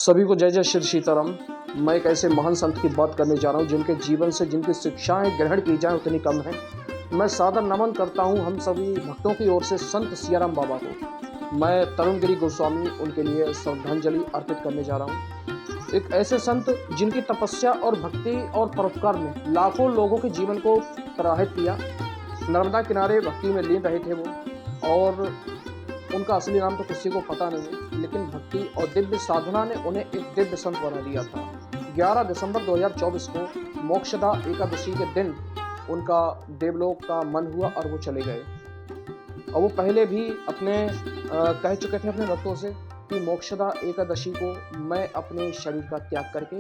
सभी को जय जय श्री सीताराम। मैं एक ऐसे महान संत की बात करने जा रहा हूँ जिनके जीवन से जिनकी शिक्षाएं ग्रहण की जाए उतनी कम है। मैं सादर नमन करता हूँ हम सभी भक्तों की ओर से संत सियाराम बाबा को। मैं तरुणगिरी गोस्वामी उनके लिए श्रद्धांजलि अर्पित करने जा रहा हूँ। एक ऐसे संत जिनकी तपस्या और भक्ति और परोपकार ने लाखों लोगों के जीवन को प्रभावित किया। नर्मदा किनारे भक्ति में लीन रहे थे वो, और उनका असली नाम तो किसी को पता नहीं है, लेकिन भक्ति और दिव्य साधना ने उन्हें एक दिव्य संत बना दिया था। 11 दिसंबर 2024 को मोक्षदा एकादशी के दिन उनका देवलोक का मन हुआ और वो चले गए। और वो पहले भी कह चुके थे अपने भक्तों से कि मोक्षदा एकादशी को मैं अपने शरीर का त्याग करके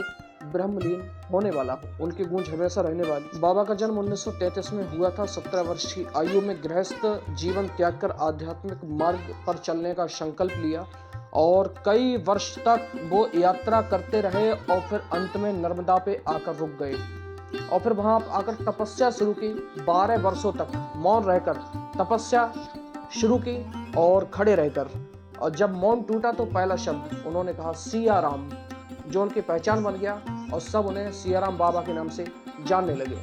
ब्रह्मलीन होने वाला हूँ। उनकी गूंज हमेशा रहने वाली। बाबा का जन्म 1933 में हुआ था। 17 वर्ष की आयु में गृहस्थ जीवन त्याग कर आध्यात्मिक मार्ग पर चलने का संकल्प लिया और कई वर्ष तक वो यात्रा करते रहे और फिर अंत में नर्मदा पे आकर रुक गए और फिर वहां आकर तपस्या शुरू की। 12 वर्षों तक मौन रहकर तपस्या शुरू की और खड़े रहकर, और जब मौन टूटा तो पहला शब्द उन्होंने कहा सिया राम, जो उनकी पहचान बन गया और सब उन्हें सियाराम बाबा के नाम से जानने लगे।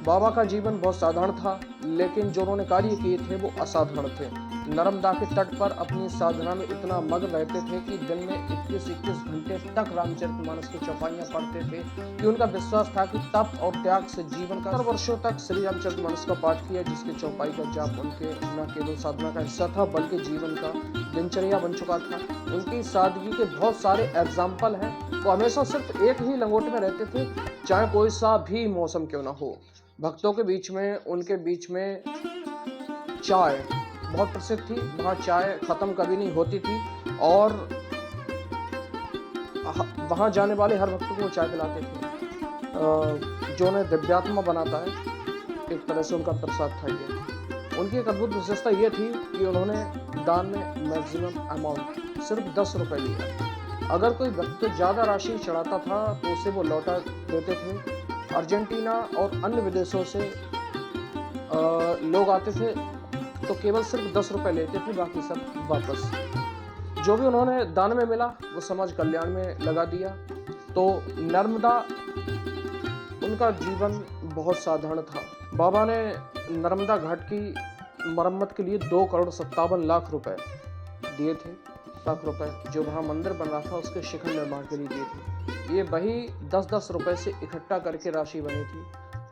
बाबा का जीवन बहुत साधारण था, लेकिन जो उन्होंने कार्य किए थे वो असाधारण थे। नर्मदा के तट पर अपनी साधना में इतना मग्न रहते थे कि दिन में 21-21 घंटे तक रामचरितमानस की चौपाइयां पढ़ते थे कि उनका विश्वास था कि तप और त्याग से जीवन का वर्षों तक श्री रामचरितमानस का पाठ किया, जिसकी चौपाई का जाप उनके न केवल साधना का हिस्सा था बल्कि जीवन का दिनचर्या बन चुका था। उनकी सादगी के बहुत सारे एग्जाम्पल हैं। वो हमेशा सिर्फ एक ही लंगोटे में रहते थे, चाहे कोई सा भी मौसम क्यों ना हो। भक्तों के बीच में उनके बीच में चाय बहुत प्रसिद्ध थी। वहाँ चाय खत्म कभी नहीं होती थी और वहाँ जाने वाले हर भक्त को चाय पिलाते थे, जो उन्हें दिव्यात्मा बनाता है। एक तरह से उनका प्रसाद था ये। उनकी एक अद्भुत विशेषता ये थी कि उन्होंने दान में मैक्सिमम अमाउंट सिर्फ 10 रुपए लिया। अगर कोई भक्त ज़्यादा राशि चढ़ाता था तो उसे वो लौटा देते थे। अर्जेंटीना और अन्य विदेशों से लोग आते थे तो केवल सिर्फ 10 रुपए लेते थे, बाकी सब वापस। जो भी उन्होंने दान में मिला वो समाज कल्याण में लगा दिया। तो नर्मदा, उनका जीवन बहुत साधारण था। बाबा ने नर्मदा घाट की मरम्मत के लिए 2,57,00,000 रुपए दिए थे। लाख रुपए जो वहाँ मंदिर बन रहा था उसके शिखर निर्माण के लिए दिए थे। ये वही 10-10 रुपए से इकट्ठा करके राशि बनी थी।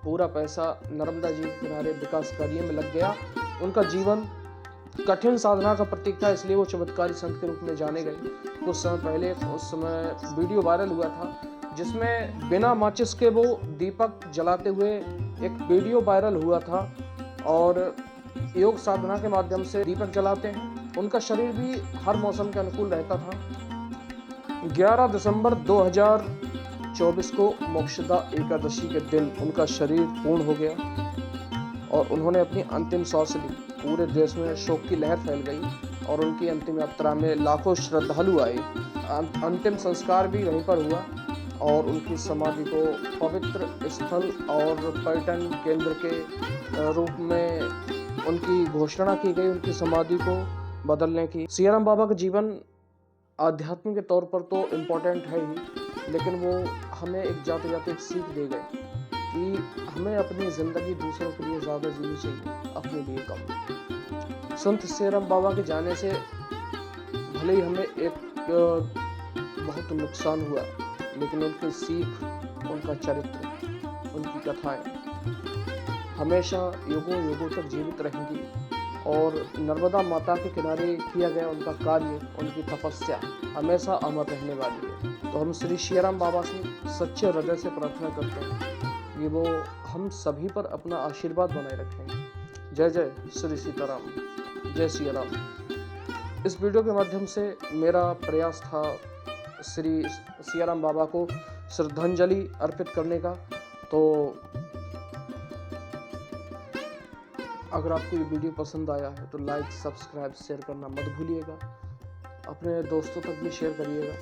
पूरा पैसा नर्मदा जी के किनारे विकास कार्य में लग गया। उनका जीवन कठिन साधना का प्रतीक था, इसलिए वो चमत्कारी संत के रूप में जाने गए। कुछ समय पहले उस समय वीडियो वायरल हुआ था जिसमें बिना माचिस के वो दीपक जलाते हुए एक वीडियो वायरल हुआ था, और योग साधना के माध्यम से दीपक जलाते हैं। उनका शरीर भी हर मौसम के अनुकूल रहता था। 11 दिसंबर 2024 को मोक्षदा एकादशी के दिन उनका शरीर पूर्ण हो गया और उन्होंने अपनी अंतिम सांस ली। पूरे देश में शोक की लहर फैल गई और उनकी अंतिम यात्रा में लाखों श्रद्धालु आए। अंतिम संस्कार भी वहीं पर हुआ और उनकी समाधि को पवित्र स्थल और पर्यटन केंद्र के रूप में उनकी घोषणा की गई। उनकी समाधि को बदलने की। सियाराम बाबा का जीवन आध्यात्म के तौर पर तो इम्पोर्टेंट है ही, लेकिन वो हमें एक जाते जाते एक सीख दे गए कि हमें अपनी ज़िंदगी दूसरों के लिए ज़्यादा जीनी चाहिए, अपने लिए कम। संत सियाराम बाबा के जाने से भले ही हमें एक बहुत नुकसान हुआ, लेकिन उनकी सीख, उनका चरित्र, उनकी कथाएं हमेशा युगों युगों तक जीवित रहेंगी। और नर्मदा माता के किनारे किया गया उनका कार्य, उनकी तपस्या हमेशा अमर रहने वाली है। तो हम श्री सियाराम बाबा से सच्चे हृदय से प्रार्थना करते हैं कि वो हम सभी पर अपना आशीर्वाद बनाए रखें। जय जय श्री सीताराम, जय सियाराम। इस वीडियो के माध्यम से मेरा प्रयास था श्री सियाराम बाबा को श्रद्धांजलि अर्पित करने का। तो अगर आपको ये वीडियो पसंद आया है तो लाइक, सब्सक्राइब, शेयर करना मत भूलिएगा। अपने दोस्तों तक भी शेयर करिएगा।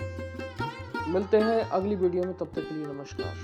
मिलते हैं अगली वीडियो में, तब तक के लिए नमस्कार।